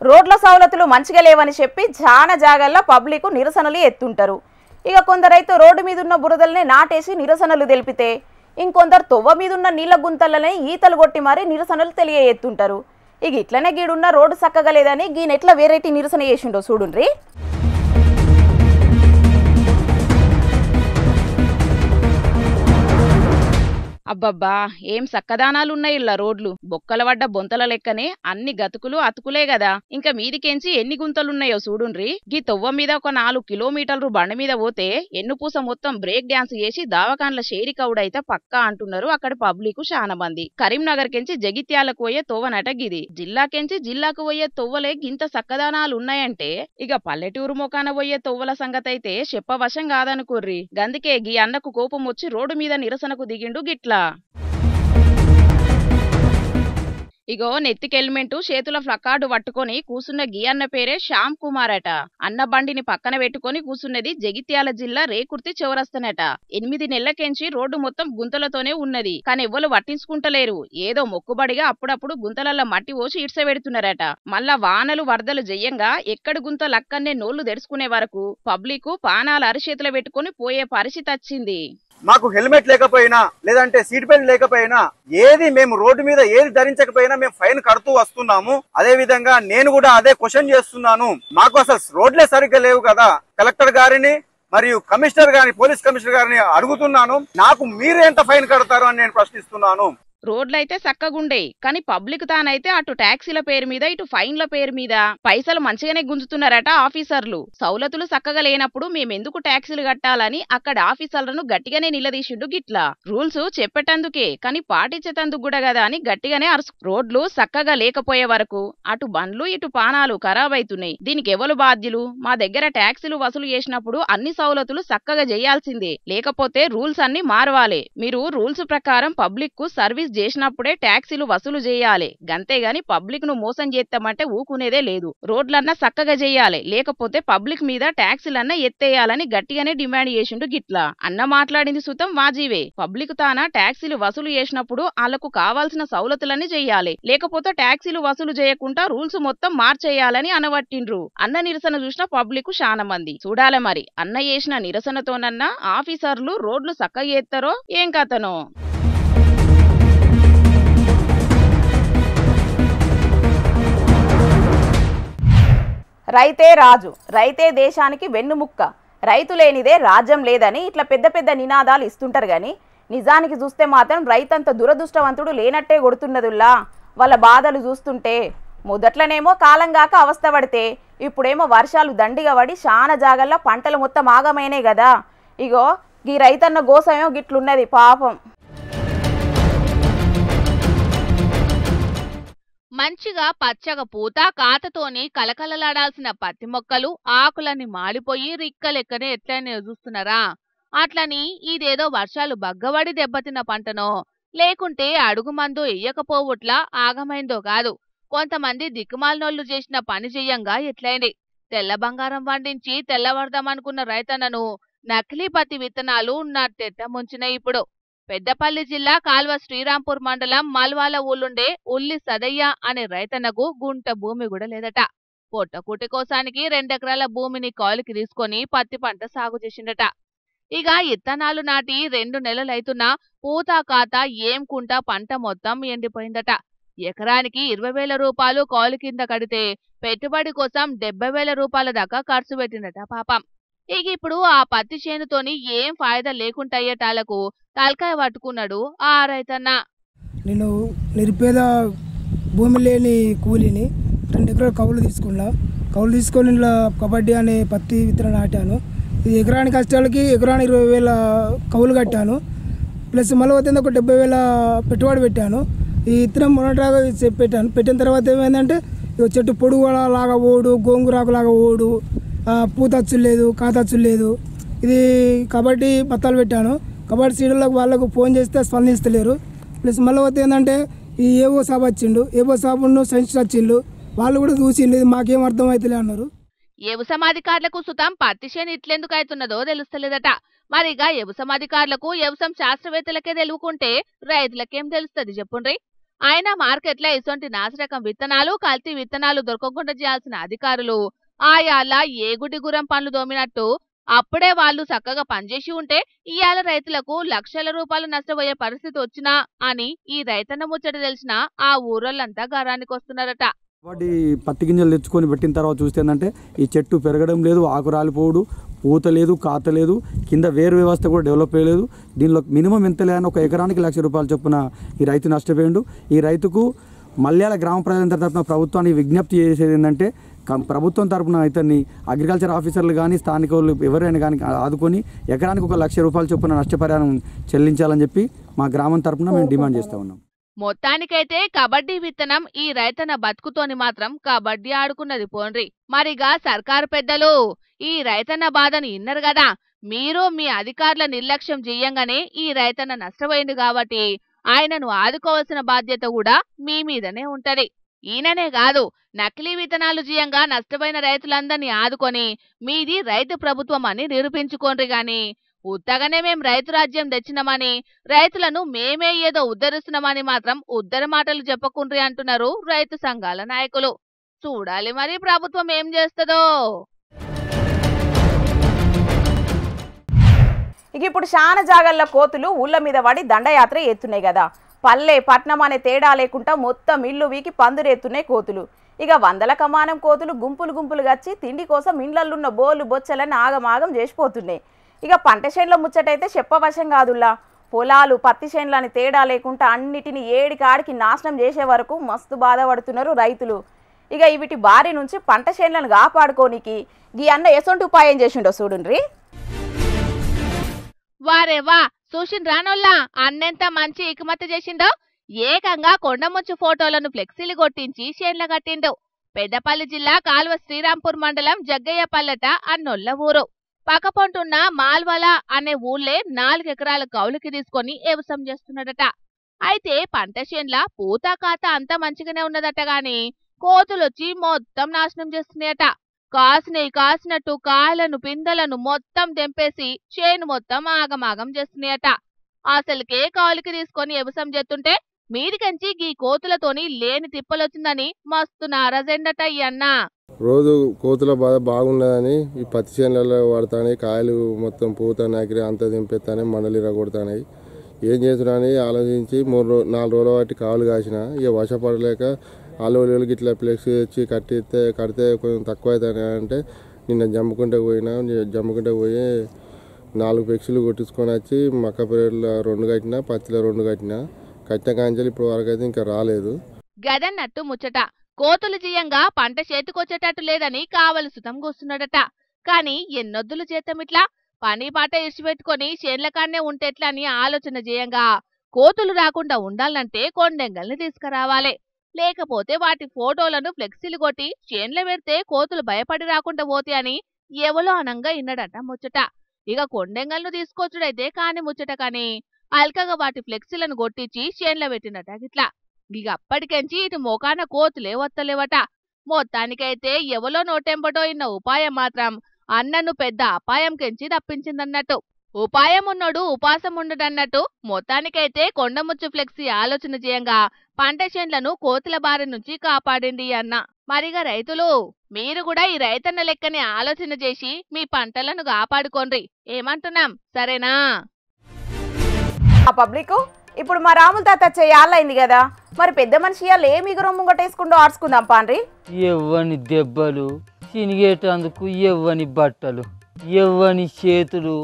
రోడ్ల సౌలతులు మంచిగా లేవని చెప్పి చాలా జాగాల్లో పబ్లిక్ నిరసనలు ఎత్తుంటారు. ఇక కొందరైతే రోడ్డు మీద ఉన్న బురదల్ని నాటేసి నిరసనలు తెలిపితే ఇంకొందరు తొవ్వ మీద ఉన్న నీళ్ల గుంతలనే ఈతలు కొట్టి మరీ నిరసనలు తెలియజేస్తుంటారు. ఇక ఇట్లనే గీడున్న రోడ్డు చక్కగా లేదని గీనెట్లా వేరేటి నిరసన చేసిండో చూడుండ్రి. అబ్బబ్బా ఏం సక్కదానాలున్నాయి ఇలా రోడ్లు. బొక్కల వడ్డ బొంతల లెక్కనే అన్ని గతుకులు అతుకులే గదా. ఇంకా మీదికెంచి ఎన్ని గుంతలున్నాయో చూడుండ్రి. గీ తొవ్వ మీద ఒక 4 కిలోమీటర్లు బండి మీద పోతే ఎన్నుపూస మొత్తం బ్రేక్ డాన్స్ చేసి దావకాన్ల షేరికవుడైతే పక్కా అంటున్నారు అక్కడ పబ్లిక్ చాలా మంది. కరీంనగర్ కెంచి జగిత్యాలకు పోయే తొవ్వనట గిది. జిల్లాకెంచి జిల్లాకు పోయే తొవ్వలే గింత సక్కదానాలున్నాయంటే ఇక పల్లెటూరు మొకాన పోయే తొవ్వల సంగతైతే చెప్పవశం కాదనుకోర్రి. గందుకే గీ అన్నకు కోపం వచ్చి రోడ్డు మీద నిరసనకు దిగిండు గిట్లా. ఇగో నెత్తికి హెల్మెట్ చేతుల ఫ్లకార్డు పట్టుకొని కూసున్న గీ అన్న పేరే శ్యామ్ కుమార్ అట. అన్న బండిని పక్కన పెట్టుకొని కూసున్నది జగిత్యాల జిల్లా రేకుర్తి చౌరస్తనట. 8 నెలలకెంచి రోడ్డు మొత్తం గుంతలతోనే ఉన్నది. కానీ ఎవ్వరు పట్టించుకుంటలేరు. ఏదో మొక్కుబడిగా అప్పుడప్పుడు గుంతలల్ల మట్టి పోసి ఇడ్సబెడుతున్నారట. మళ్ళా వానలు వరదలు జయ్యంగా ఎక్కడి గుంతలక్కన్నే నోళ్లు తెరుచుకునే వరకు పబ్లిక్ పానాలు అరిచేతులు పెట్టుకుని పోయే పరిస్థితి వచ్చింది. మాకు హెల్మెట్ లేకపోయినా లేదంటే సీట్ బెల్ట్ లేకపోయినా ఏది మేము రోడ్డు మీద ఏది ధరించకపోయినా మేము ఫైన్ కడుతూ వస్తున్నాము. అదే విధంగా నేను కూడా అదే క్వశ్చన్ చేస్తున్నాను. మాకు అసలు రోడ్లే సరిగ్గా లేవు కదా. కలెక్టర్ గారిని మరియు కమిషనర్ గారిని పోలీస్ కమిషనర్ గారిని అడుగుతున్నాను. నాకు మీరు ఎంత ఫైన్ కడతారు అని నేను ప్రశ్నిస్తున్నాను. రోడ్లైతే సక్కగుండే కానీ పబ్లిక్ తానైతే అటు ట్యాక్సీల పేరు మీద ఇటు ఫైన్ల పేరు మీద పైసలు మంచిగానే గుంజుతున్నారట ఆఫీసర్లు. సౌలతులు సక్కగా లేనప్పుడు మేమెందుకు ట్యాక్సీలు కట్టాలని అక్కడ ఆఫీసర్లను గట్టిగానే నిలదీసిండు గిట్లా. రూల్స్ చెప్పేటందుకే కానీ పాటించేటందుకు కూడా కదా అని గట్టిగానే రోడ్లు సక్కగా లేకపోయే వరకు అటు బండ్లు ఇటు పానాలు ఖరాబ్ అవుతున్నాయి. దీనికి ఎవరు బాధ్యులు? మా దగ్గర ట్యాక్సీలు వసూలు చేసినప్పుడు అన్ని సౌలతులు సక్కగా చేయాల్సిందే. లేకపోతే రూల్స్ అన్ని మారవాలి. మీరు రూల్స్ ప్రకారం పబ్లిక్ కు సర్వీస్ చేసినప్పుడే ట్యాక్సీలు వసూలు చేయాలి. గంతేగాని పబ్లిక్ ను మోసం చేస్తామంటే ఊకునేదే లేదు. రోడ్లన్నా సక్కగా చేయాలి. లేకపోతే పబ్లిక్ మీద ట్యాక్సీలన్నా ఎత్తేయాలని గట్టిగానే డిమాండ్ చేసిండు గిట్లా. అన్న మాట్లాడింది సుతం వాజీవే. పబ్లిక్ తాన ట్యాక్సీలు వసూలు చేసినప్పుడు వాళ్లకు కావాల్సిన సౌలతులన్నీ చేయాలి. లేకపోతే ట్యాక్సీలు వసూలు చేయకుండా రూల్స్ మొత్తం మార్చేయాలని అనవట్టిండ్రు. అన్న నిరసన చూసిన పబ్లిక్ చాలా మంది. చూడాలి మరి అన్న చేసిన నిరసనతోనన్నా ఆఫీసర్లు రోడ్లు సక్కగా చేస్తారో ఏం కథనో. రైతే రాజు, రైతే దేశానికి వెన్నుముక్క, రైతు లేనిదే రాజ్యం లేదని ఇట్లా పెద్ద పెద్ద నినాదాలు ఇస్తుంటారు. కానీ నిజానికి చూస్తే మాత్రం రైతంత దురదృష్టవంతుడు లేనట్టే కొడుతున్నదుల్లా. వాళ్ళ బాధలు చూస్తుంటే మొదట్లనేమో కాలంగాక అవస్థ పడితే ఇప్పుడేమో వర్షాలు దండిగా పడి చాలా జాగల్లో పంటలు మొత్తం ఆగమైనే కదా. ఇగో ఈ రైతన్న గోసమేమో గిట్లున్నది పాపం. మంచిగా పచ్చగా పూత కాతతోని కలకలలాడాల్సిన పత్తి మొక్కలు ఆకులన్నీ మాడిపోయి రిక్కలెక్కనే ఎట్లనే చూస్తున్నారా? అట్లని ఇదేదో వర్షాలు బగ్గబడి దెబ్బతిన్న పంటనో లేకుంటే అడుగు మందు ఎయ్యకపోవట్లా ఆగమైందో కాదు. కొంతమంది దిక్కుమాలినోళ్లు చేసిన పని చెయ్యంగా ఎట్లయింది. తెల్ల బంగారం పండించి తెల్లవడదామనుకున్న రైతన్నను నకిలీ పత్తి విత్తనాలు నట్టెట్ట ముంచినాయి ఇప్పుడు. పెద్దపల్లి జిల్లా కాల్వ శ్రీరాంపూర్ మండలం మల్వాల ఊళ్ళుండే ఉల్లి సదయ్య అనే రైతన్నకు గుంట భూమి కూడా లేదట. పొట్టకూటి కోసానికి 2 ఎకరాల భూమిని కాలుకి తీసుకొని పత్తి పంట సాగు చేసిండట. ఇక ఇత్తనాలు నాటి 2 నెలలైతున్నా పూత కాత ఏం కుంట పంట మొత్తం ఎండిపోయిందట. ఎకరానికి 20,000 రూపాయలు కాలు కింద కడితే పెట్టుబడి కోసం 70,000 రూపాయల దాకా ఖర్చు పెట్టిందట పాపం. ఇక ఇప్పుడు ఆ పత్తి చేనుతోని ఏం ఫాయిదా లేకుంటయ్యేటాలకు తలకాయ పట్టుకున్నాడు ఆ రైతన్న. నేను నిరుపేద భూమి లేని కూలిని 2 ఎకరాలు కౌలు తీసుకున్నా. కౌలు తీసుకొని ఇలా కబడ్డీ అనే పత్తి విత్తనం నాటాను. ఇది ఎకరానికి కష్టాలకి ఎకరానికి 20,000 కౌలు కట్టాను. ప్లస్ మళ్ళీ వచ్చింది ఒక 70,000 పెట్టుబడి పెట్టాను. ఈ విత్తనం మొన్నటాగా పెట్టాను. పెట్టిన తర్వాత ఏమైందంటే చెట్టు పొడుగు లాగా ఓడు, గోంగూరాకు లాగా ఓడు, పూతచ్చులు లేదు, కాతచ్చులు లేదు. ఇది కబడ్డీ పత్తాలు పెట్టాను. కబడ్డీ సీడర్లకు వాళ్ళకు ఫోన్ చేస్తే స్పందిస్తలేరు. ప్లస్ మళ్ళీ వస్తే ఏంటంటే ఈ ఏవో సాబ్ వచ్చిండు, ఏవో సాబును సైన్స్ వచ్చిండు, వాళ్ళు కూడా చూసిండు. ఇది మాకేం అర్థం అవుతలే అన్నారు. వ్యవసాయాధికారులకు సుతం పత్తి చేను ఇట్లెందుకు అవుతున్నదో తెలుస్తలేదట. మరిగా వ్యవసాయాధికారులకు వ్యవసాయ శాస్త్రవేత్తలకే తెలుగుకుంటే రైతులకేం తెలుస్తుంది చెప్పుండ్రి. అయినా మార్కెట్లో ఇసొంటి నాసిరకం విత్తనాలు కల్తీ విత్తనాలు దొరకకుండా చేయాల్సిన అధికారులు ఆయాల ఏగుడి గురం పనులు దోమినట్టు అప్పుడే వాళ్ళు చక్కగా పనిచేసి ఉంటే ఇయాల రైతులకు లక్షల రూపాయలు నష్టపోయే పరిస్థితి వచ్చినా అని ఈ రైతన్న ముచ్చట తెలిసిన ఆ ఊరోళ్ళంతా గారానికి వస్తున్నారట. వాటి పత్తి గింజలు తెచ్చుకొని పెట్టిన తర్వాత చూస్తే ఏంటంటే ఈ చెట్టు పెరగడం లేదు, ఆకు రాలిపోవడు, పూత లేదు, కాత లేదు, కింద వేరు వ్యవస్థ కూడా డెవలప్ అయ్యలేదు. దీనిలో మినిమం ఎంత లేదని 1 ఎకరానికి ₹1,00,000 చొప్పున ఈ రైతు నష్టపోయిండు. ఈ రైతుకు మల్యాల గ్రామ ప్రజలందరి తరఫున ప్రభుత్వానికి విజ్ఞప్తి చేసేది ఏంటంటే ప్రభుత్వం తరఫున ఇతన్ని అగ్రికల్చర్ ఆఫీసర్లు కానీ స్థానికులు ఎవరైనా కానీ ఆదుకొని ఎకరానికి ₹1,00,000 చొప్పున నష్టపరిహారం చెల్లించాలని చెప్పి మా గ్రామం తరఫున మేము డిమాండ్ చేస్తూ ఉన్నాం. మొత్తానికైతే కబడ్డీ విత్తనం ఈ రైతన్న బతుకుతోని మాత్రం కబడ్డీ ఆడుకున్నది పోండ్రి. మరిగా సర్కారు పెద్దలు ఈ రైతన్న బాధను ఇన్నరు గదా, మీరు మీ అధికారుల నిర్లక్ష్యం చెయ్యంగానే ఈ రైతన్న నష్టపోయింది కాబట్టి ఆయనను ఆదుకోవాల్సిన బాధ్యత కూడా మీ మీదనే ఉంటది. ఈయననే కాదు, నకిలీ విత్తనాలు జీయంగా నష్టపోయిన రైతులందరినీ ఆదుకొని మీది రైతు ప్రభుత్వం అని నిరూపించుకోండి గాని ఉత్తగానే మేం రైతు రాజ్యం తెచ్చినామని రైతులను మేమే ఏదో ఉద్ధరిస్తున్నామని మాత్రం ఉద్ధర మాటలు చెప్పకుండ్రి అంటున్నారు రైతు సంఘాల నాయకులు. చూడాలి మరి ప్రభుత్వం ఏం చేస్తుందో. ఇక ఇప్పుడు శాన జాగల్ల కోతులు ఊళ్ళ మీద పడి దండయాత్ర ఎత్తున్నాయి కదా. పల్లె పట్నం అనే తేడా లేకుండా మొత్తం ఇల్లు వీకి పందురెత్తున్నాయి కోతులు. ఇక వందల కమానం కోతులు గుంపులు గుంపులు గచ్చి తిండి కోసం ఇండ్లల్లున్న బోలు బొచ్చలని ఆగమాగం చేసిపోతున్నాయి. ఇక పంట చేనుల ముచ్చటైతే చెప్పవశం కాదుల్లా. పొలాలు పత్తి చేనులని తేడా లేకుండా అన్నిటిని ఏడికాడికి నాశనం చేసే వరకు మస్తు బాధపడుతున్నారు రైతులు. ఇక వీటి బారి నుంచి పంట చేనులను కాపాడుకోనికి ఈ అన్న ఎసొంటి ఉపాయం చేసిండో చూడుండ్రి. వారేవా చూసిన రానోల్లా అన్నెంత మంచి ఇకమతి చేసిండో. ఏకంగా కొండముచ్చు ఫోటోలను ఫ్లెక్సీలు కొట్టించి చేన్ల కట్టిండు. పెద్దపల్లి జిల్లా కాల్వ శ్రీరాంపూర్ మండలం జగ్గయ్యపల్లట అన్నొల్ల ఊరు. పక్కపొంటున్న మాల్వాల అనే ఊళ్ళే 4 ఎకరాల కౌలుకి తీసుకొని వ్యవసాయం చేస్తున్నాడట. అయితే పంట చేన్ల పూత కాత అంతా మంచిగానే ఉన్నదట గాని కోతులొచ్చి మొత్తం నాశనం చేస్తున్నాయట. కాసినట్టు కాయలను పిందలను మొత్తం తెంపేసి చేను మొత్తం ఆగమాగం చేస్తున్నాయట. అసలుకే కౌలుకి తీసుకొని వ్యవసాయం చేస్తుంటే మీదికంచి గీ కోతులతోని లేని తిప్పలొచ్చిందని మస్తు నారాజెండట ఈ అన్న. రోజు కోతుల బాధ బాగున్నదని ఈ పత్తి చేనులలో పడతాయి, కాయలు మొత్తం పూత నాకిరి అంతా దింపేస్తానే మండలి రగొడతాయి. ఏం చేస్తున్నాని ఆలోచించి 4 రోజుల వాటి కావులు కాసిన ఇక వర్షపడలేక ఆలోకి ఇట్లా ఫ్లెక్స్ తెచ్చి కడితే కొంచెం తక్కువ అవుతాయి అంటే నిన్న జమ్ముకుంటే పోయి 4 ఫ్లెక్సీలు కొట్టించుకొని వచ్చి మక్క పీరియడ్లో 2 కట్టినా, పత్తిలో 2 కట్టిన కాంచెలు ఇప్పుడు వరకు అయితే ఇంకా రాలేదు. గదన్నట్టు ముచ్చట కోతులు జీయంగా పంట చేతికొచ్చేటట్టు లేదని కావలి సుతం కూస్తున్నాడట. కాని ఎన్నొద్దులు చేతమిట్లా పని పాట ఇడిచిపెట్టుకొని చేన్లకాన్నే ఉంటెట్లా అని ఆలోచన చేయంగా కోతులు రాకుండా ఉండాలంటే కొండెంగల్ని తీసుకురావాలి. లేకపోతే వాటి ఫోటోలను ఫ్లెక్సీలు కొట్టి చేన్ల పెడితే కోతులు భయపడి రాకుండా పోతే అని ఎవలో అనంగా ఇన్నడట ముచ్చట. ఇక కొండెంగల్ను తీసుకొచ్చుడైతే కాని ముచ్చట కాని అల్కగా వాటి ఫ్లెక్సీలను కొట్టించి చేన్ల పెట్టినట గిట్లా. ఇక అప్పటికెంచి ఇటు మోకాన కోతులే వత్తలేవట. మొత్తానికైతే ఎవలో నోటెంబటో ఇన్న ఉపాయం మాత్రం అన్నను పెద్ద అపాయం కెంచి తప్పించిందన్నట్టు. ఉపాయం ఉన్నోడు ఉపాసం ఉండడన్నట్టు మొత్తానికైతే కొండముచ్చు ఫ్లెక్సీ ఆలోచన చేయంగా పంట చేన్లను కోతుల బారి నుంచి కాపాడింది అన్న. మరిగా రైతులు మీరు కూడా ఈ రైతన్న లెక్కని ఆలోచన చేసి మీ పంటలను కాపాడుకోండి ఏమంటున్నాం, సరేనా? ఆ పబ్లిక్ ఇప్పుడు మా రాముల తాత చేయాలైంది కదా, మరి పెద్ద మనిషి ఇవాళ ఏ మిగురం ముంగటేసుకుంటూ ఆడుచుకుందాం పాండ్రి. ఎవ్వని దెబ్బలు చినిగేటందుకు, ఎవ్వని బట్టలు, ఎవ్వని చేతులు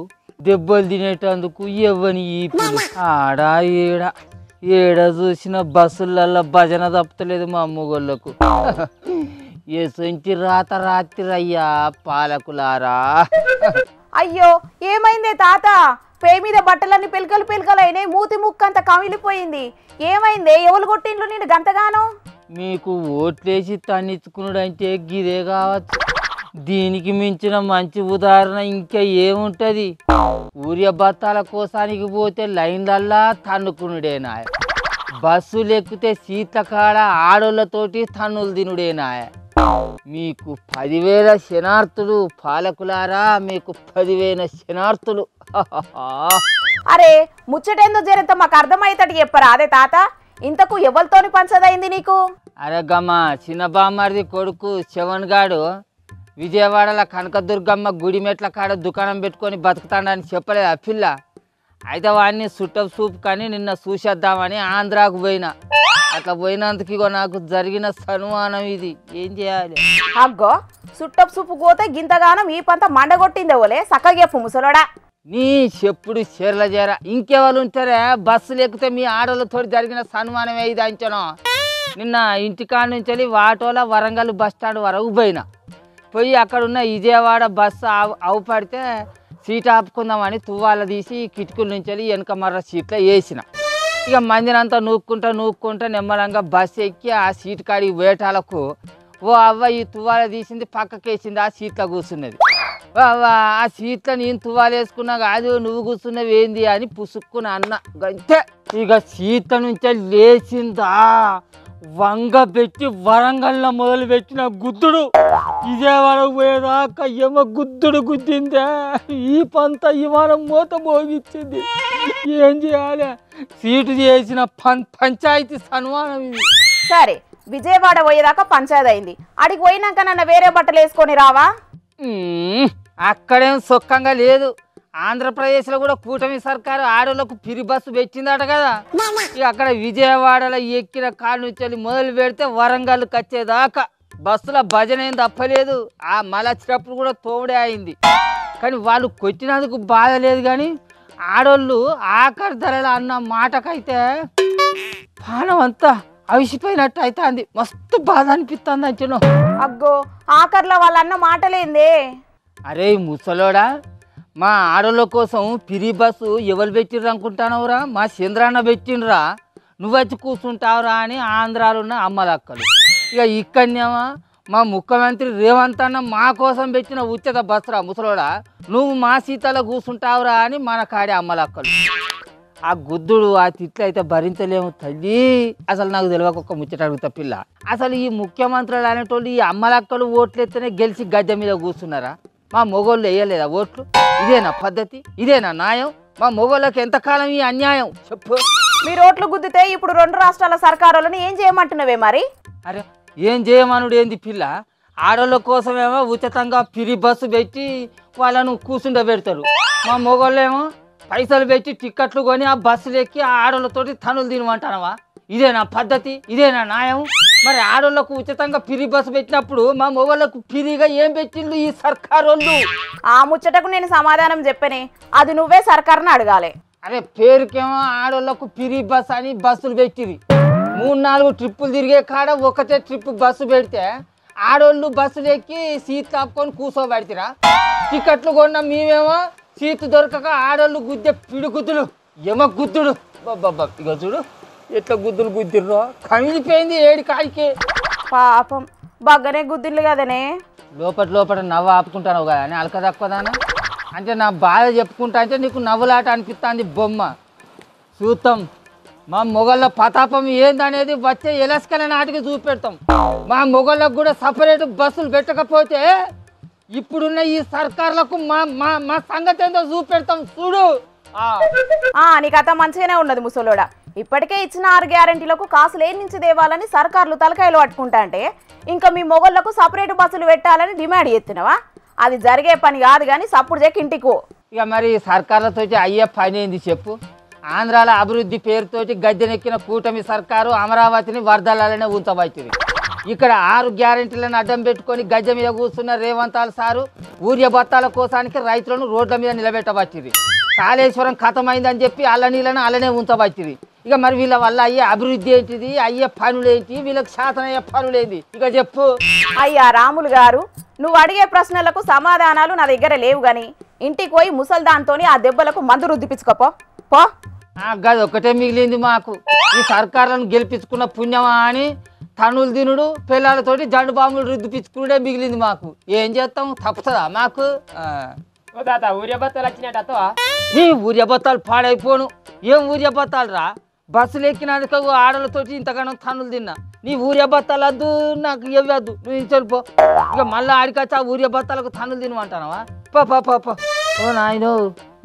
దెబ్బలు తినేటందుకు, ఎవ్వని ఈపులు. ఆడా ఏడ చూసిన బస్సులల్లో భజన తప్పలేదు మా మొగోళ్ళకు. ఎసంటి రాత్రిరయ్యా పాలకులారా. అయ్యో ఏమైందే తాత? పే మీద బట్టలన్నీ పిలకలైనాయి, మూతి ముక్కంత కమిలిపోయింది. ఏమైందే? ఎవరు కొట్టిండ్లు నేను గంతగానో? మీకు ఓట్లేసి తన్నిచ్చుకున్నాడు అంటే గిదే కావచ్చు. దీనికి మించిన మంచి ఉదాహరణ ఇంకా ఏముంటది? ఊరియా బత్తాల కోసానికి పోతే లైన్లల్లా తన్నుకునుడేనా, బస్సులు ఎక్కితే సీతకాడ ఆడోళ్ళతోటి తన్నులు తినుడేనాయ. మీకు 10,000 శనార్థులు పాలకులారా, మీకు 10,000 శనార్థులు. అరే ముచ్చటేందో జరంత మాకు అర్థమయ్యేటట్టు చెప్పరా అదే తాత. ఇంతకు ఎవరితోని పంచదైంది నీకు? అరే గమ్మ చిన్న బామ్మది కొడుకు శవన్ గాడు విజయవాడలో కనకదుర్గమ్మ గుడి మెట్ల కాడ దుకాణం పెట్టుకొని బతుకుతాడని చెప్పలేదు ఆ పిల్ల. అయితే వాడిని సుట్టపు సూపు కానీ నిన్న చూసేద్దామని ఆంధ్రాకు పోయినా. అట్లా పోయినందుకు ఇగో నాకు జరిగిన సన్మానం ఇది. ఏం చేయాలి? అగ్గో సుట్టపు సూపు పోతే గింతగానం ఈ పంత మండగొట్టిందేవోలే, సక్కగా చెప్పు ముసలోడా. నీ చెప్పుడు చీరల చేర ఇంకెవరు ఉంటారా? బస్సులు ఎక్కితే మీ ఆడోళ్ళతో జరిగిన సన్మానమే ఇది అంచను. నిన్న ఇంటికాడ నుంచి వాటోల వరంగల్ బస్ స్టాండ్ వరకు పోయినా. పోయి అక్కడున్న విజయవాడ బస్సు అవుపడితే సీట్ ఆపుకుందామని తువ్వాల తీసి కిటికీల నుంచి వెనక మర్ర సీట్లో వేసిన. ఇక మందినంతా నూక్కుంటా నెమ్మలంగా బస్సు ఎక్కి ఆ సీట్ కాడికి వేటాలకు ఓ అవ్వ ఈ తువ్వాల తీసింది పక్కకేసింది, ఆ సీట్లో కూర్చున్నది. అవ్వ ఆ సీట్లో నేను తువ్వాలు వేసుకున్నా కాదు నువ్వు కూర్చున్నవి ఏంది అని పుసుక్కుని అన్న గంతే. ఇక సీట్ల నుంచి లేచిందా వంగ పెట్టి వరంగల్లో మొదలు పెట్టిన గుద్దుడు విజయవాడకు పోయేదాకా ఏమో గుద్దుడు గుద్దిందే. ఈ పంత విమానం మూత మోగిచ్చింది. ఏం చేయాలి? సీటు చేసిన పంచాయతీ సన్మానం ఇది. సరే విజయవాడ పోయేదాకా పంచాయతీ అయింది, అడిగి పోయినాక నన్ను వేరే బట్టలు వేసుకొని రావా? అక్కడేం సుఖంగా లేదు. ఆంధ్రప్రదేశ్లో కూడా కూటమి సర్కారు ఆడోళ్ళకు పిరి బస్సు పెట్టిందట కదా. ఇక అక్కడ విజయవాడలో ఎక్కిన కాడ నుంచి మొదలు పెడితే వరంగల్కి వచ్చేదాకా బస్సులో భజన ఏం తప్పలేదు. ఆ మలచ్చినప్పుడు కూడా తోడే అయింది. కానీ వాళ్ళు కొట్టినందుకు బాధ లేదు. కానీ ఆడోళ్ళు ఆఖరి ధరలు అన్న మాటకైతే పానం అంతా అవిసిపోయినట్టు అవుతుంది. మస్తు బాధ అనిపిస్తుంది అంచను. అగ్గో ఆఖర్లో వాళ్ళన్న మాటలేందే? అరే ముసలోడా, మా ఆడోళ్ళ కోసం పిరి బస్సు ఎవరు పెట్టిర్రు అనుకుంటానవురా? మా చంద్రాన్న పెట్టిండ్రా. నువ్వు వచ్చి కూర్చుంటావురా అని ఆంధ్రాలో ఉన్న అమ్మలక్కలు. ఇక ఇక్కడనేమో మా ముఖ్యమంత్రి రేవంత్ అన్న మా కోసం పెట్టిన ఉచిత బస్సురా ముసలోడా. నువ్వు మా సీతలో కూర్చుంటావురా అని మన కాడే అమ్మలక్కలు. ఆ గుద్దుడు ఆ తిట్లు అయితే భరించలేము తల్లి. అసలు నాకు తెలియక ఒక ముచ్చట అడుగుతా పిల్ల, అసలు ఈ ముఖ్యమంత్రులు అనేటోళ్ళు ఈ అమ్మలక్కలు ఓట్లు ఎత్తేనే గెలిచి గద్దె మీద కూర్చున్నారా? మా మొగోళ్ళు వేయలేదా ఓట్లు? ఇదేనా పద్ధతి? ఇదేనా న్యాయం? మా మొగోళ్ళకి ఎంతకాలం ఈ అన్యాయం చెప్పు. మీరు ఓట్లు గుద్దితే ఇప్పుడు 2 రాష్ట్రాల సర్కారులను ఏం చేయమంటున్నవే మరి? అరే ఏం చేయమనుడు ఏంది పిల్ల? ఆడోళ్ళ కోసమేమో ఉచితంగా పిరి బస్సు పెట్టి వాళ్ళను కూర్చుండబెడతారు. మా మొగోళ్ళేమో పైసలు పెట్టి టిక్కెట్లు కొని ఆ బస్సులు ఎక్కి ఆ ఆడోళ్ళతోటి తనులు తినమంటానవా? ఇదేనా పద్ధతి? ఇదేనా న్యాయం? మరి ఆడోళ్ళకు ఉచితంగా పిరి బస్సు పెట్టినప్పుడు మా మొగోళ్ళకు పిరిగా ఏం పెట్టిండు ఈ సర్కారోళ్ళు? ఆ ముచ్చటకు నేను సమాధానం చెప్పనే, అది నువ్వే సర్కారుని అడగాలి. అరే పేరుకేమో ఆడోళ్ళకు పిరి బస్ అని బస్సులు పెట్టిరి. 3-4 ట్రిప్పులు తిరిగే కాడ ఒకటే ట్రిప్ బస్సు పెడితే ఆడోళ్ళు బస్సులు ఎక్కి సీట్ ఆపుకొని కూర్చోబెడతారా? టికెట్లు కొన్న మేమేమో సీటు దొరకక ఆడోళ్ళు గుద్దే పిడుగుద్దులు ఏమో గుద్దుడు. బాబా ఇక చూడు ఎట్లా గుద్దులు గుద్దిర్రో, కమిలిపోయింది ఏడి కాడికి. పాపం బాగానే గుద్దిళ్ళు కదనే. లోపల నవ్వు ఆపుకుంటాను కదా అని అలక తక్కువదానా అంటే నా బాధ చెప్పుకుంటా అంటే నీకు నవ్వులాట అనిపిస్తుంది బొమ్మ. చూద్దాం మా మొగళ్ళ ప్రతాపం ఏందనేది వచ్చే ఎలస్కల నాటికి చూపెడతాం. మా మొగళ్ళకు కూడా సపరేట్ బస్సులు పెట్టకపోతే ఇప్పుడున్న ఈ సర్కార్లకు మా మా మా సంగతి ఏందో చూపెడతాం చూడు. నీ కథ మంచిగానే ఉన్నది ముసలోడా. ఇప్పటికే ఇచ్చిన 6 గ్యారెంటీలకు కాసులు ఏం నుంచి దేవాలని సర్కార్లు తలకాయలు పట్టుకుంటా అంటే ఇంకా మీ మొగళ్ళకు సపరేట్ బస్సులు పెట్టాలని డిమాండ్ చేస్తున్నావా? అది జరిగే పని కాదు కానీ సప్పుడు చెక్కి ఇంటికి. ఇక మరి సర్కార్లతో అయ్యే పని ఏంది చెప్పు? ఆంధ్రాల అభివృద్ధి పేరుతోటి గద్దెనెక్కిన కూటమి సర్కారు అమరావతిని వరదలాలనే ఉంచబట్టింది. ఇక్కడ 6 గ్యారెంటీలను అడ్డం పెట్టుకొని గద్దె మీద కూర్చున్న రేవంతాల్ సారు ఊర్య బత్తాల కోసానికి రైతులను రోడ్ల మీద నిలబెట్టబట్టింది. కాళేశ్వరం ఖతమైందని చెప్పి అల్ల నీళ్ళను అలానే ఉంచబట్టింది. ఇక మరి వీళ్ళ వల్ల అయ్యే అభివృద్ధి ఏంటిది? అయ్యే పనులేంటి? వీళ్ళకి శాతనయ్యే పనులేంది? ఇక చెప్పు. అయ్యా రాములు గారు, నువ్వు అడిగే ప్రశ్నలకు సమాధానాలు నా దగ్గర లేవు గాని ఇంటికి పోయి ముసల్దాంతోని ఆ దెబ్బలకు మందు రుద్దిపించుకోపో పో. గది ఒకటే మిగిలింది మాకు. ఈ సర్కారులను గెలిపించుకున్న పుణ్యమా అని తనులు తినుడు పిల్లలతోటి జండు బాంబులు రుద్దిపించుకునే మిగిలింది మాకు. ఏం చేస్తాం? తప్పుతుందా మాకు? నీ ఊర్యబత్తాలు పాడైపోను. ఏం ఊర్యబత్తాలు రా? బస్సులు ఎక్కినందుకు ఆడలతోటి ఇంతగానో తనులు తిన్నా. నీ ఊర్యబత్తాలు వద్దు, నాకు ఇవ్వద్దు, నువ్వు చెల్లిపో. ఇక మళ్ళీ ఆడికొచ్చి ఆ ఊర్యబత్తాలకు తనులు తినమంటానవా? పో. ఓ నాయనో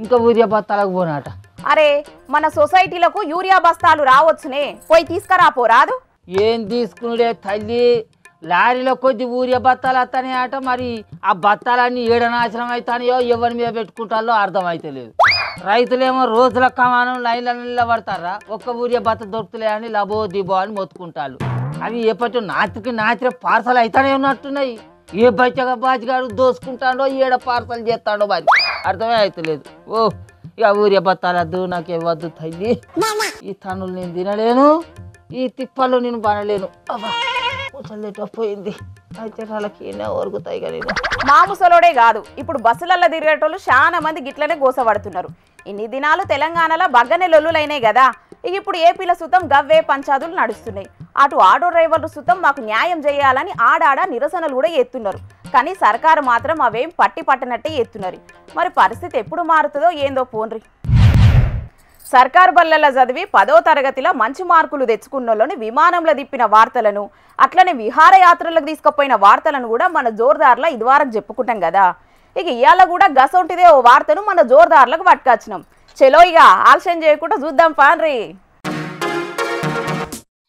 ఇంకా ఊర్యబత్తాలకు పోనాట. అరే మన సొసైటీలకు యూరియా బస్తాలు రావచ్చునే, పోయి తీసుకురాపోరాదు. ఏం తీసుకున్నాడే తల్లి, లారీలో కొద్ది ఊరియా బత్తాలు వస్తానే అట. మరి ఆ బత్తాలన్నీ ఏడనాశనం అవుతాయో ఎవరి మీద పెట్టుకుంటారో అర్థమైతే లేదు. రైతులేమో రోజుల కమానం లైన్ల నిలబడతారా, ఒక్క ఊరియా బత్త దొరుకుతలే అని లబో దిబో అని మొత్తుకుంటారు. అవి ఎప్పటి నాతికి పార్సల్ అయితేనే ఉన్నట్టున్నాయి. ఏ బచ్చగా బాజిగాడు దోసుకుంటాడో ఏడ పార్సల్ చేస్తాడో మరి అర్థమే అవుతలేదు. ఓ ఇక ఊరియా బత్తాలు వద్దు, నాకు ఇవ్వద్దు తల్లి. ఈ తనులు నేను తినలేను, ఈ తిప్పలు నేను పనలేను. అబ్బా పోయింది అయితే వాళ్ళకి ఒరుగుతాయి కదా. మా ముసలోడే కాదు, ఇప్పుడు బస్సులలో తిరిగేటోళ్ళు చాలా మంది గిట్లనే గోసపడుతున్నారు. ఇన్ని దినాలు తెలంగాణలో బగ్గనే లొల్లులైనాయి కదా, ఇక ఇప్పుడు ఏపీల సుతం గవ్వే పంచాదులు నడుస్తున్నాయి. అటు ఆటో డ్రైవర్లు సుతం మాకు న్యాయం చేయాలని ఆడాడ నిరసనలు కూడా ఎత్తున్నారు. కానీ సర్కారు మాత్రం అవేం పట్టినట్టే ఎత్తున్నారు. మరి పరిస్థితి ఎప్పుడు మారుతుందో ఏందో పోన్రి. సర్కారు బళ్ళల్లో చదివి 10వ తరగతిలో మంచి మార్కులు తెచ్చుకున్నోళ్ళని విమానంలో తిప్పిన వార్తలను, అట్లనే విహారయాత్రలకు తీసుకుపోయిన వార్తలను కూడా మన జోర్దార్లో ఇదివరకు చెప్పుకుంటాం కదా. ఇక ఇవాళ కూడా గసొంటిదే ఓ వార్తను మన జోర్దార్లకు పట్టుకొచ్చినాం. చలో ఇక ఆలస్యం చేయకుండా చూద్దాం పాన్రి.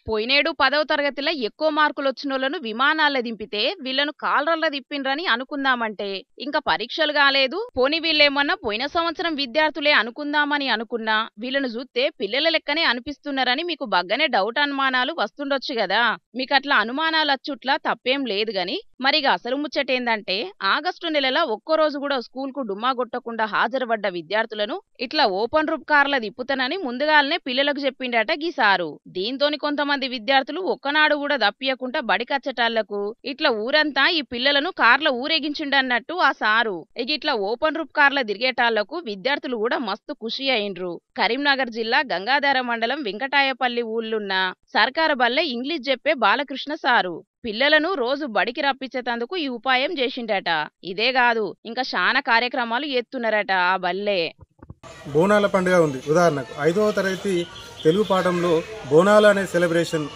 పోయినేడు 10వ తరగతిలో ఎక్కువ మార్కులు వచ్చినోళ్లను విమానాల్లో దింపితే వీళ్ళను కాలరల్లో తిప్పిండ్రని అనుకుందామంటే ఇంకా పరీక్షలు కాలేదు. పోని వీళ్ళేమన్నా పోయిన సంవత్సరం విద్యార్థులే అనుకుందామని అనుకున్నా వీళ్ళను చూస్తే పిల్లల లెక్కనే అనిపిస్తున్నారని మీకు బగ్గనే డౌట్ అనుమానాలు వస్తుండొచ్చు కదా. మీకు అట్లా అనుమానాలు వచ్చుట్లా తప్పేం లేదు గాని మరిగా అసలు ముచ్చటేందంటే ఆగస్టు నెలలో ఒక్కరోజు కూడా స్కూల్ కు డుమ్మా కొట్టకుండా హాజరుపడ్డ విద్యార్థులను ఇట్లా ఓపెన్ రూప్ కార్ల తిప్పుతానని ముందుగాలనే పిల్లలకు చెప్పిండట గీసారు. దీంతోని కొంతమంది విద్యార్థులు ఒక్కనాడు కూడా దప్పియకుండా బడికచ్చటాళ్లకు ఇట్లా ఊరంతా ఈ పిల్లలను కార్ల ఊరేగించిండన్నట్టు ఆ సారు. ఇట్లా ఓపెన్ రూప్ కార్ల తిరిగేటాళ్లకు విద్యార్థులు కూడా మస్తు ఖుషి అయిండ్రు. కరీంనగర్ జిల్లా గంగాధర మండలం వెంకటాయపల్లి ఊళ్ళున్న సర్కారు బల్లె ఇంగ్లీష్ చెప్పే బాలకృష్ణ సారు పిల్లలను రోజు బడికి రప్పించేందుకు ఈ ఉపాయం చేసిండట. ఇదే కాదు ఇంకా చాలా కార్యక్రమాలు ఎత్తున్నారట ఆ బల్లె. బోనాల పండుగ ఉంది. ఉదాహరణకు 5వ తరగతి తెలుగు పాఠంలో బోనాలు అనే సెలబ్రేషన్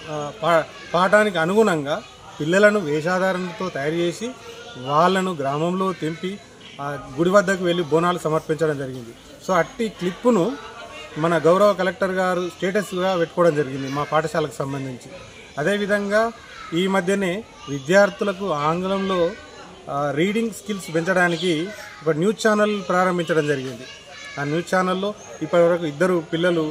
పాఠానికి అనుగుణంగా పిల్లలను వేషాధారణతో తయారు చేసి వాళ్ళను గ్రామంలో తెంపి గుడి వద్దకు వెళ్ళి బోనాలు సమర్పించడం జరిగింది. సో అట్టి క్లిప్పును మన గౌరవ కలెక్టర్ గారు స్టేటస్గా పెట్టుకోవడం జరిగింది మా పాఠశాలకు సంబంధించి. అదేవిధంగా ఈ మధ్యనే విద్యార్థులకు ఆంగ్లంలో రీడింగ్ స్కిల్స్ పెంచడానికి ఒక న్యూస్ ఛానల్ ప్రారంభించడం జరిగింది. ఆ న్యూస్ ఛానల్లో ఇప్పటివరకు 2 పిల్లలు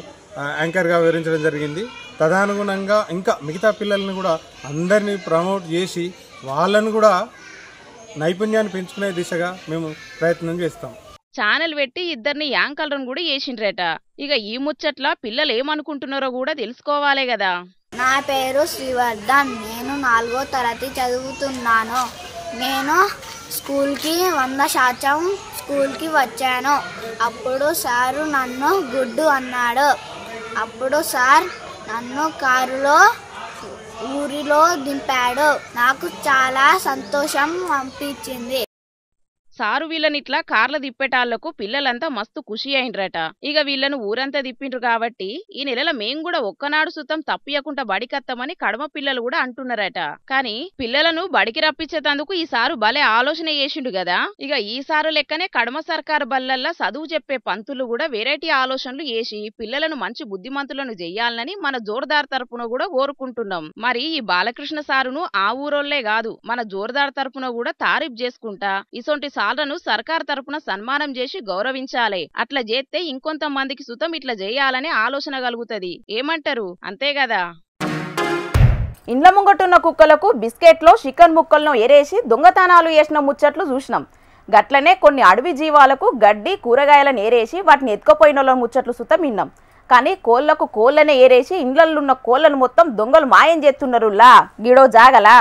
యాంకర్గా వివరించడం జరిగింది. తదనుగుణంగా ఇంకా మిగతా పిల్లల్ని కూడా అందరినీ ప్రమోట్ చేసి వాళ్ళను కూడా నైపుణ్యాన్ని పెంచుకునే దిశగా మేము ప్రయత్నం చేస్తాం. ఛానల్ పెట్టి 2 యాంకర్లను కూడా చేసిండ్రట. ఇక ఈ ముచ్చట్ల పిల్లలు ఏమనుకుంటున్నారో కూడా తెలుసుకోవాలే కదా. నా పేరు శ్రీవర్ధన్, నేను 4వ తరగతి చదువుతున్నాను. నేను స్కూల్కి 100% స్కూల్కి వచ్చాను. అప్పుడు సారు నన్ను గుడ్డు అన్నాడు. అప్పుడు సార్ నన్ను కారులో ఊరిలో దింపాడు. నాకు చాలా సంతోషం అనిపించింది. సారు వీళ్ళనిట్లా కార్ల తిప్పేటాళ్లకు పిల్లలంతా మస్తు ఖుషి అయిండ్రట. ఇక వీళ్ళను ఊరంతా తిప్పిండ్రు కాబట్టి ఈ నెలలో మేం కూడా ఒక్కనాడు సుతం తప్పియకుండా బడికత్తమని కడమ పిల్లలు కూడా అంటున్నారట. కానీ పిల్లలను బడికి రప్పించేందుకు ఈ సారు భలే ఆలోచన చేసిండు కదా. ఇక ఈ సారు లెక్కనే కడమ సర్కారు బల్లల్లా చదువు చెప్పే పంతులు కూడా వెరైటీ ఆలోచనలు చేసి పిల్లలను మంచి బుద్ధిమంతులను చెయ్యాలని మన జోర్దార్ తరపున కూడా కోరుకుంటున్నాం. మరి ఈ బాలకృష్ణ సారును ఆ ఊరోళ్లే కాదు మన జోర్దార్ తరపున కూడా తారీఫ్ చేసుకుంటా ఇసొంటి సార్లను సర్కార్ తరపున సన్మానం చేసి గౌరవించాలి. అట్లా చేస్తే ఇంకొంతమందికి సుతం ఇట్లా చేయాలనే ఆలోచన కలుగుతుంది. ఏమంటారు? అంతే కదా. ఇండ్ల ముంగట్టున్న కుక్కలకు బిస్కెట్లో చికెన్ ముక్కలను ఎరేసి దొంగతనాలు చేసిన ముచ్చట్లు చూసినాం. గట్లనే కొన్ని అడవి జీవాలకు గడ్డి కూరగాయలను ఏరేసి వాటిని ఎత్తుకుపోయిన ముచ్చట్లు సుతం విన్నాం. కానీ కోళ్లకు కోళ్లనే ఏరేసి ఇండ్లలున్న కోళ్లను మొత్తం దొంగలు మాయం చేస్తున్నరులా గీడో జాగలా.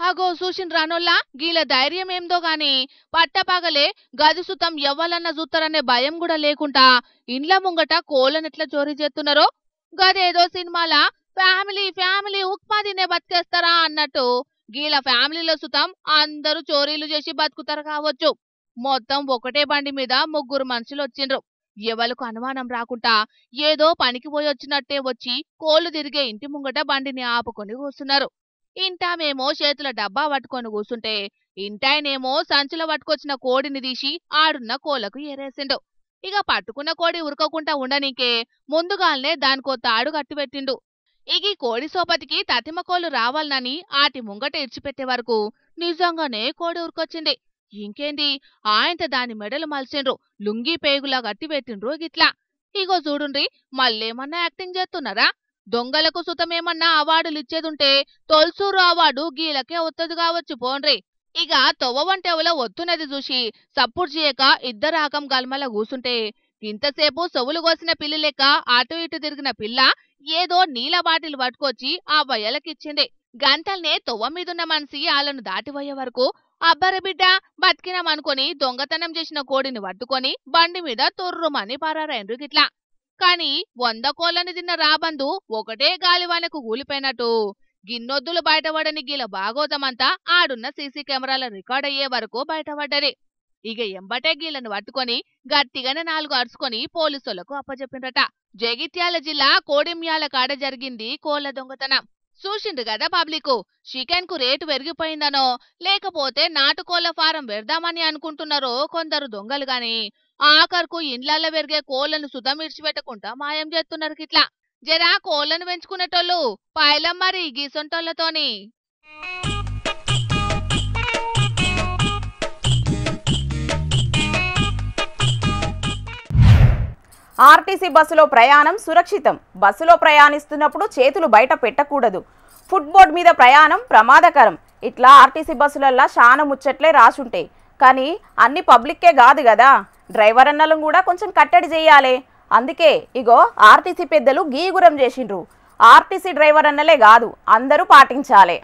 అగో చూసిన రానోళ్ళ గీల ధైర్యం ఏందో గాని పట్టపగలే గది సుతం ఎవ్వలన్నా చూస్తారనే భయం కూడా లేకుండా ఇండ్ల ముంగట కోళ్ళనెట్లా చోరీ చేస్తున్నారో గదేదో సినిమాల ఫ్యామిలీ ఉప్మా తినే బతికేస్తారా అన్నట్టు గీల ఫ్యామిలీలో సుతం అందరూ చోరీలు చేసి బతుకుతారు కావచ్చు. మొత్తం ఒకటే బండి మీద 3 మనుషులు వచ్చిండ్రు. ఎవరికి అనుమానం రాకుండా ఏదో పనికి పోయి వచ్చినట్టే వచ్చి కోళ్లు తిరిగే ఇంటి ముంగట బండిని ఆపుకొని కూర్చున్నారు. ఇంటామేమో చేతుల డబ్బా పట్టుకొని కూర్చుంటే ఇంటాయనేమో సంచుల పట్టుకొచ్చిన కోడిని తీసి ఆడున్న కోళ్లకు ఏరేసిండు. ఇక పట్టుకున్న కోడి ఉరకకుండా ఉండనీకే ముందుగాల్నే దానికో తాడు కట్టిపెట్టిండు. ఇక ఈ కోడి సోపతికి తతిమకోలు రావాలనని ఆటి ముంగట ఇడ్చిపెట్టే వరకు నిజంగానే కోడి ఉరికొచ్చింది. ఇంకేంది ఆయంత దాని మెడలు మలిసిండ్రు, లుంగీ పేగులా గట్టిపెట్టిండ్రు గిట్లా. ఇగో చూడుండ్రి, మళ్ళేమన్నా యాక్టింగ్ చేస్తున్నారా? దొంగలకు సుతమేమన్నా అవార్డులు ఇచ్చేదుంటే తొల్సూరు అవార్డు గీలకే వత్తది కావచ్చు పోండ్రి. ఇక తొవ్వంటెవలో వత్తున్నది చూసి సప్పుడు చేయక ఇద్దరు ఆకం గల్మల కూసుంటే ఇంతసేపు సొవులు కోసిన పిల్లి లెక్క అటు ఇటు తిరిగిన పిల్ల ఏదో నీల బాటిల్ పట్టుకొచ్చి ఆ వయ్యలకిచ్చింది. గంటల్నే తొవ్వ మీదున్న మనిషి ఆలను దాటిపోయే వరకు అబ్బరి బిడ్డ బతికినామనుకొని దొంగతనం చేసిన కోడిని పట్టుకొని బండి మీద తొర్రుమని పారారైండ్రు గిట్లా. కాని 100 కోళ్ళని తిన్న రాబందు ఒకటే గాలివానకు కూలిపోయినట్టు గిన్నొద్దులు బయటపడని గీల బాగోతమంతా ఆడున్న సీసీ కెమెరాల రికార్డ్ అయ్యే వరకు బయటపడ్డది. ఇక ఎంబటే గీలను పట్టుకొని గట్టిగానే 4 అరుచుకొని పోలీసులకు అప్పచెప్పిండ్రట. జగిత్యాల జిల్లా కోడిమ్యాల కాడ జరిగింది కోళ్ల దొంగతనం. చూసిండ్రు కదా పబ్లిక్, చికెన్ కు రేటు పెరిగిపోయిందనో లేకపోతే నాటుకోళ్ల ఫారం పెడదామని అనుకుంటున్నారో కొందరు దొంగలు గాని ఆఖరుకు ఇండ్లల్లో పెరిగే కోళ్లను సుతం ఇడిచిపెట్టకుండా మాయం చేస్తున్నారు గిట్లా. జరా కోళ్లను పెంచుకునేటోళ్ళు పాయలం మరి గీసొంటోళ్లతోని. ఆర్టీసీ బస్సులో ప్రయాణం సురక్షితం. బస్సులో ప్రయాణిస్తున్నప్పుడు చేతులు బయట పెట్టకూడదు. ఫుట్బోర్డ్ మీద ప్రయాణం ప్రమాదకరం. ఇట్లా ఆర్టీసీ బస్సులల్లా చాలా ముచ్చట్లే రాసుంటాయి. కానీ అన్ని పబ్లిక్కే కాదు కదా, డ్రైవర్ అన్నలను కూడా కొంచెం కట్టడి చేయాలి. అందుకే ఇగో ఆర్టీసీ పెద్దలు గీగురం చేసిండ్రు. ఆర్టీసీ డ్రైవర్ అన్నలే కాదు, అందరూ పాటించాలి.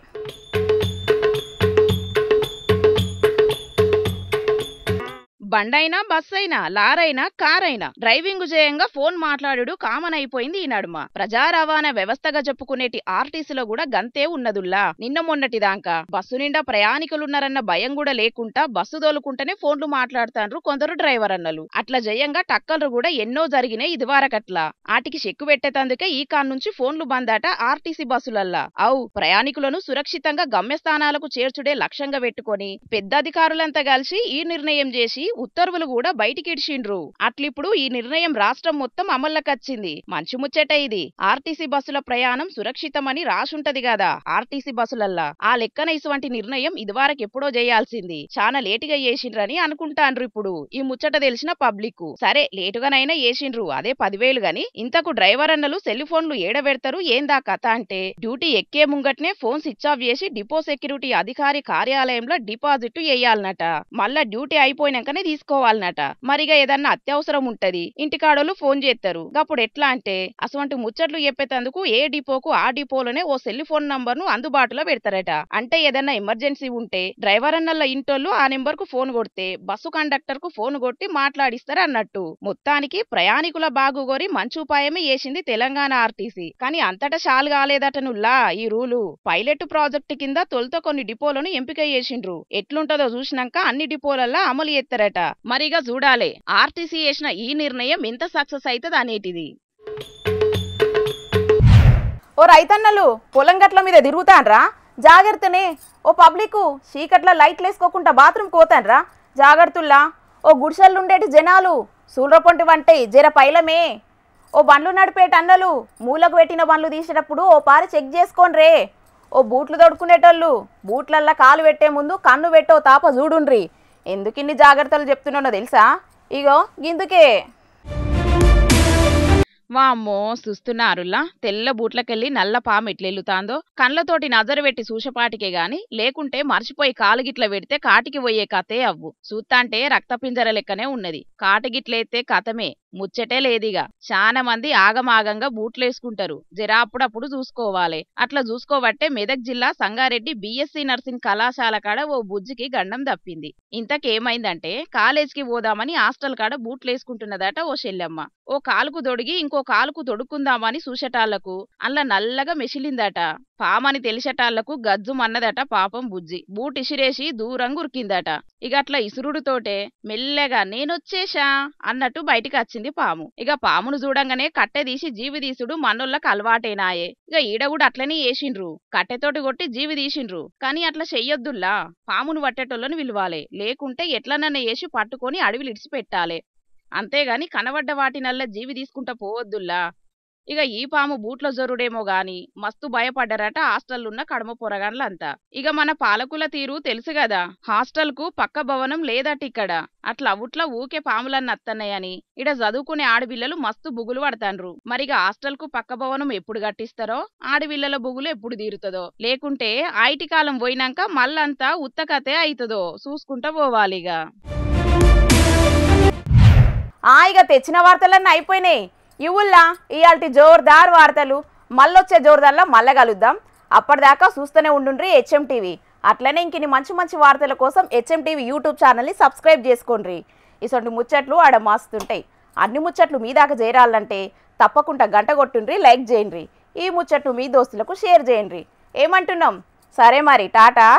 బండైనా బస్ అయినా లారైనా కారైనా డ్రైవింగ్ చేయంగా ఫోన్ మాట్లాడుడు కామన్ అయిపోయింది ఈ నడుమ. ప్రజా రవాణా వ్యవస్థగా చెప్పుకునేటి ఆర్టీసీలో కూడా గంతే ఉన్నదుల్లా. నిన్న మొన్నటి దాకా బస్సు నిండా ప్రయాణికులున్నారన్న భయం కూడా లేకుండా బస్సు తోలుకుంటేనే ఫోన్లు మాట్లాడుతాండ్రు కొందరు డ్రైవర్ అన్నలు. అట్లా జయంగా టక్కర్లు కూడా ఎన్నో జరిగినాయి ఇదివరకట్లా. ఆటికి చెక్కు పెట్టేతందుకే ఈ కాన్ నుంచి ఫోన్లు బందాట ఆర్టీసీ బస్సులల్లా. ప్రయాణికులను సురక్షితంగా గమ్యస్థానాలకు చేర్చుడే లక్ష్యంగా పెట్టుకొని పెద్ద అధికారులంతా కలిసి ఈ నిర్ణయం చేసి ఉత్తర్వులు కూడా బయటికిడ్చిండ్రు. అట్లిప్పుడు ఈ నిర్ణయం రాష్ట్రం మొత్తం అమల్లోకొచ్చింది. మంచి ముచ్చట ఇది. ఆర్టీసీ బస్సుల ప్రయాణం సురక్షితమని రాసుంటది కదా ఆర్టీసీ బస్సులల్లా. ఆ లెక్కన ఇటువంటి నిర్ణయం ఇదివరకెప్పుడో చేయాల్సింది. చాలా లేటుగా చేసిండ్రని అనుకుంటాండ్రు ఇప్పుడు ఈ ముచ్చట తెలిసిన పబ్లిక్. సరే లేటుగానైనా చేసిండ్రు, అదే 10,000 గాని ఇంతకు డ్రైవర్ అన్నలు సెల్ ఫోన్లు ఏడబెడతారు ఏందా కథ అంటే, డ్యూటీ ఎక్కే ముంగట్నే ఫోన్ స్విచ్ ఆఫ్ చేసి డిపో సెక్యూరిటీ అధికారి కార్యాలయంలో డిపాజిట్ చేయాలనట. మళ్ళా డ్యూటీ అయిపోయినాకనే తీసుకోవాలనట. మరిగా ఏదన్నా అత్యవసరం ఉంటది ఇంటికాడోళ్ళు ఫోన్ చేస్తారు. అప్పుడు ఎట్లా అంటే అసవంటి ముచ్చట్లు చెప్పేటందుకు ఏ డిపోకు ఆ డిపోలోనే ఓ సెల్ ఫోన్ నంబర్ ను అందుబాటులో పెడతారట. అంటే ఏదన్నా ఎమర్జెన్సీ ఉంటే డ్రైవర్ అన్నల ఇంటోళ్ళు ఆ నెంబర్ కు ఫోన్ కొడితే బస్సు కండక్టర్ కు ఫోన్ కొట్టి మాట్లాడిస్తారు అన్నట్టు. మొత్తానికి ప్రయాణికుల బాగుగోరి మంచి ఉపాయమే చేసింది తెలంగాణ ఆర్టీసీ. కానీ అంతటా చాలు కాలేదట నుల్లా ఈ రూలు. పైలట్ ప్రాజెక్టు కింద తొలుత కొన్ని డిపోలను ఎంపిక చేసిండ్రు. ఎట్లుంటదో చూసినాక అన్ని డిపోలల్లా అమలు చేస్తారట. మరిగా చూడాలే ఆర్టీసీ చేసిన ఈ నిర్ణయం ఎంత సక్సెస్ అవుతుంది అనేటిది. ఓ రైతన్నలు పొలం గట్ల మీద తిరుగుతాన్రా, జాగ్రత్తనే. ఓ పబ్లిక్ చీకట్ల లైట్లు వేసుకోకుండా బాత్రూమ్ పోతాన్రా, జాగ్రత్తల్లా. ఓ గుడిసెల్లుండేటి జనాలు సూర్రపొంటి వంటే జర పైలమే. ఓ బండ్లు నడిపేట అన్నలు మూలకు పెట్టిన బండ్లు తీసేటప్పుడు ఓ పారి చెక్ చేసుకోండ్రే. ఓ బూట్లు తొడుకునేటోళ్ళు బూట్లల్లా కాలు పెట్టే ముందు కన్ను పెట్టో తాప చూడుండ్రి. ఎందుకిన్ని జాగ్రత్తలు చెప్తున్నానో తెలుసా? ఇగో గిందుకే. వామ్మో చూస్తున్నారులా, తెల్ల బూట్లకెళ్ళి నల్ల పాము ఎట్లెళ్ళుతాందో. కండ్లతోటి నజరు పెట్టి సూషపాటికే గాని లేకుంటే మర్చిపోయి కాలుగిట్ల పెడితే కాటికి పోయే కథే అవ్వు. చూస్తాంటే రక్తపింజర లెక్కనే ఉన్నది. కాటిగిట్లయితే కథమే, ముచ్చటే లేదిగా. చాలా మంది ఆగమాగంగా బూట్లేసుకుంటారు. జరా అప్పుడప్పుడు చూసుకోవాలి. అట్లా చూసుకోబట్టే మెదక్ జిల్లా సంగారెడ్డి BSc నర్సింగ్ కళాశాల కాడ ఓ బుజ్జికి గండం తప్పింది. ఇంతకేమైందంటే కాలేజీకి పోదామని హాస్టల్ కాడ బూట్లేసుకుంటున్నదట ఓ చెల్లెమ్మ. ఓ కాలుకు దొడిగి ఇంకో కాలుకు దొడుక్కుందామని చూసేటాళ్లకు అల్ల నల్లగా మెసిలిందట. పామని తెలిసేటాళ్లకు గజ్జుమన్నదట పాపం బుజ్జి. బూట్ ఇసిరేసి దూరంగా ఉరికిందట. ఇక అట్లా ఇసురుడుతోటే మెల్లగా నేనొచ్చేశా అన్నట్టు బయటికి వచ్చింది పాము. ఇక పామును చూడంగానే కట్టె తీసి జీవి తీసుడు మనోళ్ళకి అలవాటేనాయే. ఇక ఈడ కూడా అట్లనే చేసిండ్రు, కట్టెతోటి కొట్టి జీవి తీసిండ్రు. కానీ అట్లా చెయ్యొద్దుల్లా, పామును పట్టేటోళ్ళని విలువాలే, లేకుంటే ఎట్లనన్నా వేసి పట్టుకొని అడవిలు ఇడిచిపెట్టాలి. అంతేగాని కనబడ్డ వాటినల్లా జీవి తీసుకుంటా పోవద్దుల్లా. ఇక ఈ పాము బూట్లో జరుడేమో గాని మస్తు భయపడ్డారట హాస్టల్లున్న కడమ పొరగాన్లంతా. ఇక మన పాలకుల తీరు తెలుసు కదా, హాస్టల్ కు పక్క భవనం లేదట ఇక్కడ. అట్లా అవుట్లా ఊకే పాములన్నీ అత్తన్నాయని ఇడ చదువుకునే ఆడపిల్లలు మస్తు బుగులు పడతాండ్రు. మరిగ హాస్టల్ కు పక్క భవనం ఎప్పుడు కట్టిస్తారో, ఆడపిల్లల బుగులు ఎప్పుడు తీరుతుందో, లేకుంటే ఐటి కాలం పోయినాక మళ్ళంతా ఉత్తకతే అవుతుందో చూసుకుంటా పోవాలిగా. ఇక తెచ్చిన వార్తలన్నీ అయిపోయినాయి. ఇవుల్లా ఇయాల్టి జోర్దార్ వార్తలు మళ్ళొచ్చే జోర్దార్లో మళ్ళా కలుద్దాం. అప్పటిదాకా చూస్తూనే ఉండుండ్రి హెచ్ఎం టీవీ. అట్లనే ఇంకిన్ని మంచి మంచి వార్తల కోసం హెచ్ఎం టీవీ యూట్యూబ్ ఛానల్ని సబ్స్క్రైబ్ చేసుకోండి. ఇసొంటి ముచ్చట్లు ఆడ మాస్తుంటాయి. అన్ని ముచ్చట్లు మీ దాకా చేరాలంటే తప్పకుండా గంట కొట్టుండ్రి, లైక్ చేయండి. ఈ ముచ్చట్లు మీ దోస్తులకు షేర్ చేయండి. ఏమంటున్నాం? సరే మరి, టాటా.